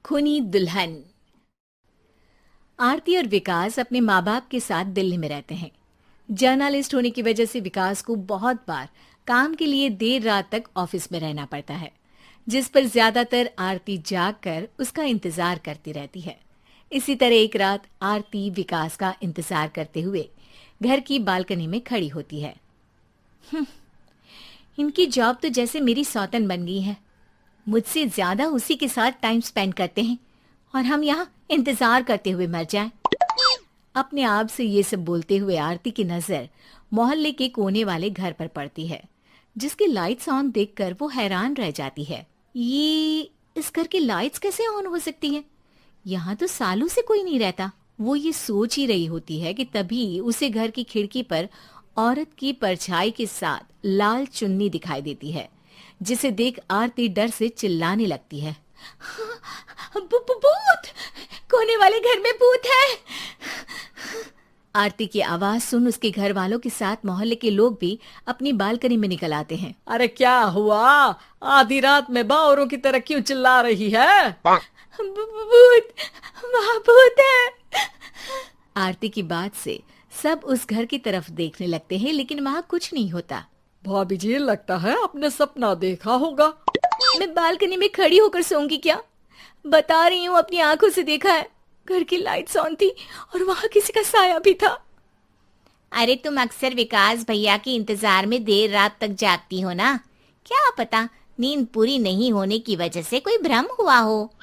खूनी दुल्हन। आरती और विकास अपने माँ बाप के साथ दिल्ली में रहते हैं। जर्नलिस्ट होने की वजह से विकास को बहुत बार काम के लिए देर रात तक ऑफिस में रहना पड़ता है, जिस पर ज्यादातर आरती जाग कर उसका इंतजार करती रहती है। इसी तरह एक रात आरती विकास का इंतजार करते हुए घर की बालकनी में खड़ी होती है। इनकी जॉब तो जैसे मेरी सौतन बन गई है। मुझसे ज्यादा उसी के साथ टाइम स्पेंड करते हैं और हम यहाँ इंतजार करते हुए मर जाएं। अपने आप से ये सब बोलते हुए आरती की नजर मोहल्ले के कोने वाले घर पर पड़ती है, जिसकी लाइट्स ऑन देखकर वो हैरान रह जाती है। ये इस घर की लाइट्स कैसे ऑन हो सकती हैं? यहाँ तो सालों से कोई नहीं रहता। वो ये सोच ही रही होती है कि तभी उसे घर की खिड़की पर औरत की परछाई के साथ लाल चुन्नी दिखाई देती है, जिसे देख आरती डर से चिल्लाने लगती है। भूत! कोने वाले घर में भूत है! आरती की आवाज सुन उसके घर वालों के साथ मोहल्ले के लोग भी अपनी बालकनी में निकल आते हैं। अरे क्या हुआ? आधी रात में बावरों की तरह क्यों चिल्ला रही है? भूत! वहाँ भूत है! आरती की बात से सब उस घर की तरफ देखने लगते हैं, लेकिन वहाँ कुछ नहीं होता। भाभी जी, लगता है आपने सपना देखा होगा। मैं बालकनी में खड़ी होकर सोऊंगी क्या? बता रही हूँ, अपनी आंखों से देखा है। घर की लाइट्स ऑन थी और वहाँ किसी का साया भी था। अरे तुम अक्सर विकास भैया के इंतजार में देर रात तक जागती हो ना, क्या पता नींद पूरी नहीं होने की वजह से कोई भ्रम हुआ हो।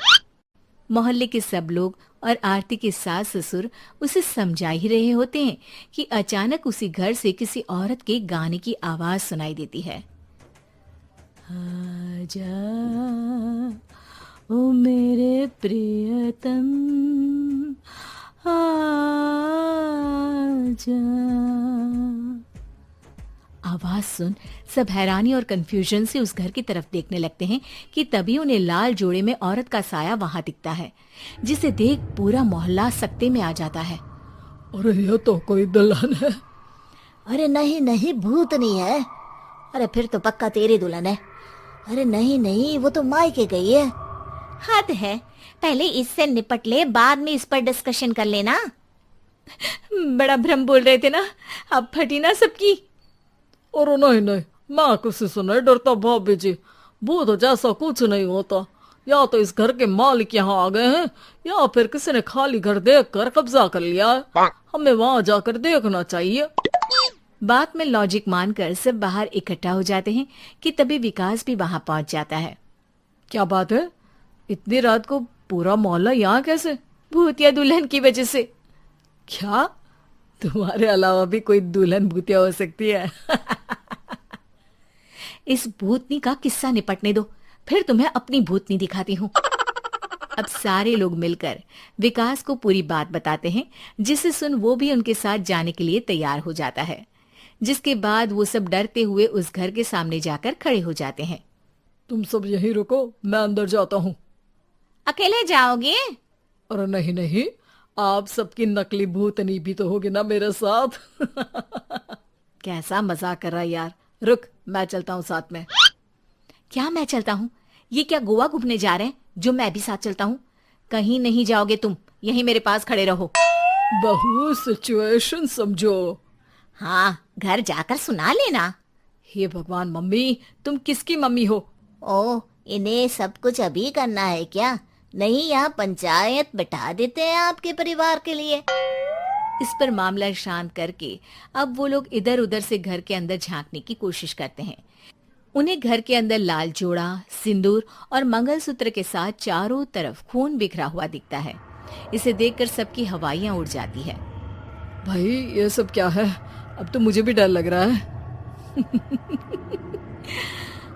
मोहल्ले के सब लोग और आरती के सास ससुर उसे समझा ही रहे होते हैं कि अचानक उसी घर से किसी औरत के गाने की आवाज सुनाई देती है। आजा ओ मेरे प्रियतम आजा। आवाज सुन सब हैरानी और कंफ्यूजन से उस घर की तरफ देखने लगते हैं कि तभी उन्हें लाल जोड़े में औरत का साया वहां दिखता है, जिसे देख पूरा मोहल्ला सकते में आ जाता है। अरे ये तो कोई दुल्हन है। अरे नहीं नहीं, भूत नहीं है। अरे फिर तो पक्का तेरी दुल्हन है। अरे नहीं नहीं, वो तो मायके गई है। हद है, पहले इससे निपट ले, बाद में इस पर डिस्कशन कर लेना। बड़ा भ्रम बोल रहे थे ना, अब फटी ना सबकी। और नहीं नहीं, मैं किसी से नहीं डरता भाभी जी। भूत जैसा कुछ नहीं होता। या तो इस घर के मालिक यहाँ आ गए हैं, या फिर किसी ने खाली घर देख कर कब्जा कर लिया है। हमें वहाँ जाकर देखना चाहिए। बात में लॉजिक मानकर सब बाहर इकट्ठा हो जाते हैं कि तभी विकास भी वहां पहुंच जाता है। क्या बात है? इतनी रात को पूरा मोहल्ला यहाँ कैसे? भूतिया दुल्हन की वजह से। क्या तुम्हारे अलावा भी कोई दुल्हन भूतिया हो सकती है? इस भूतनी का किस्सा निपटने दो, फिर तुम्हें अपनी भूतनी दिखाती हूँ। अब सारे लोग मिलकर विकास को पूरी बात बताते हैं, जिसे सुन वो भी उनके साथ जाने के लिए तैयार हो जाता है। जिसके बाद वो सब डरते हुए उस घर के सामने जाकर खड़े हो जाते हैं। तुम सब यहीं रुको, मैं अंदर जाता हूँ। अकेले जाओगे? अरे नहीं नहीं, आप सबकी नकली भूतनी भी तो होगी ना मेरे साथ। कैसा मजाक कर रहा है यार। रुक, मैं चलता हूँ साथ में। क्या मैं चलता हूँ? ये क्या गोवा घूमने जा रहे हैं जो मैं भी साथ चलता हूँ? कहीं नहीं जाओगे तुम, यहीं मेरे पास खड़े रहो। बहू, सिचुएशन समझो। हाँ, घर जाकर सुना लेना। हे भगवान, मम्मी तुम किसकी मम्मी हो? ओ, इन्हें सब कुछ अभी करना है क्या? नहीं, यहाँ पंचायत बिठा देते हैं आपके परिवार के लिए। इस पर मामला शांत करके अब वो लोग इधर उधर से घर के अंदर झांकने की कोशिश करते हैं। उन्हें घर के अंदर लाल जोड़ा, सिंदूर और मंगलसूत्र के साथ चारों तरफ खून बिखरा हुआ दिखता है। इसे देखकर सबकी हवाइयां उड़ जाती है। भाई ये सब क्या है? अब तो मुझे भी डर लग रहा है।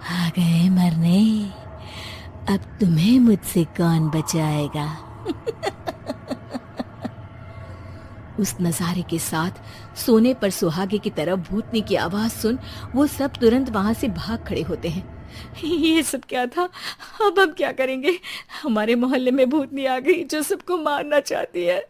आ गए मरने, अब तुम्हें मुझसे कौन बचाएगा? उस नजारे के साथ सोने पर सुहागे की तरफ भूतनी की आवाज सुन वो सब तुरंत वहां से भाग खड़े होते हैं। ये सब क्या था? अब हम क्या करेंगे? हमारे मोहल्ले में भूतनी आ गई जो सबको मारना चाहती है।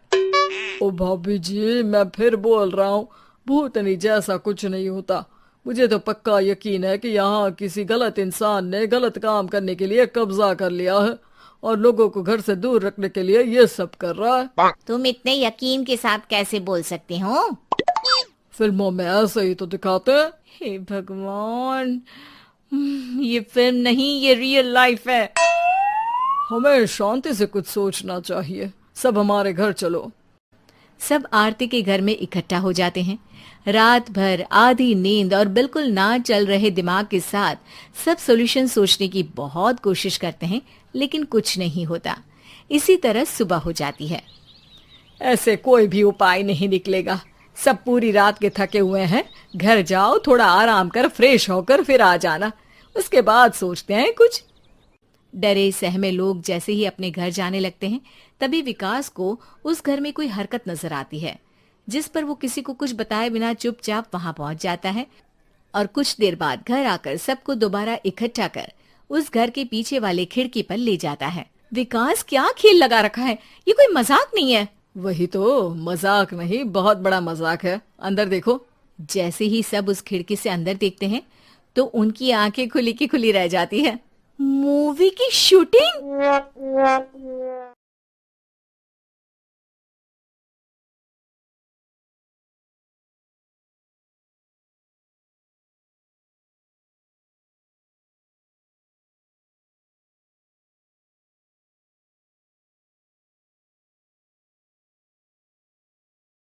ओ भाभी जी, मैं फिर बोल रहा हूँ, भूतनी जैसा कुछ नहीं होता। मुझे तो पक्का यकीन है कि यहाँ किसी गलत इंसान ने गलत काम करने के लिए कब्जा कर लिया है और लोगों को घर से दूर रखने के लिए ये सब कर रहा है। तुम इतने यकीन के साथ कैसे बोल सकते हो? फिल्मों में ऐसे ही तो दिखाते हैं। हे भगवान, ये फिल्म नहीं, ये रियल लाइफ है। हमें शांति से कुछ सोचना चाहिए। सब हमारे घर चलो। सब आरती के घर में इकट्ठा हो जाते हैं। रात भर आधी नींद और बिल्कुल ना चल रहे दिमाग के साथ सब सॉल्यूशन सोचने की बहुत कोशिश करते हैं, लेकिन कुछ नहीं होता। इसी तरह सुबह हो जाती है। ऐसे कोई भी उपाय नहीं निकलेगा। सब पूरी रात के थके हुए हैं। घर जाओ, थोड़ा आराम कर, फ्रेश होकर फिर आ जाना, उसके बाद सोचते हैं कुछ। डरे सहमे लोग जैसे ही अपने घर जाने लगते हैं, तभी विकास को उस घर में कोई हरकत नजर आती है, जिस पर वो किसी को कुछ बताए बिना चुपचाप वहां पहुंच जाता है और कुछ देर बाद घर आकर सबको दोबारा इकट्ठा कर उस घर के पीछे वाले खिड़की पर ले जाता है। विकास, क्या खेल लगा रखा है? ये कोई मजाक नहीं है। वही तो, मजाक नहीं, बहुत बड़ा मजाक है। अंदर देखो। जैसे ही सब उस खिड़की से अंदर देखते हैं तो उनकी आंखें खुली की खुली रह जाती है। मूवी की शूटिंग?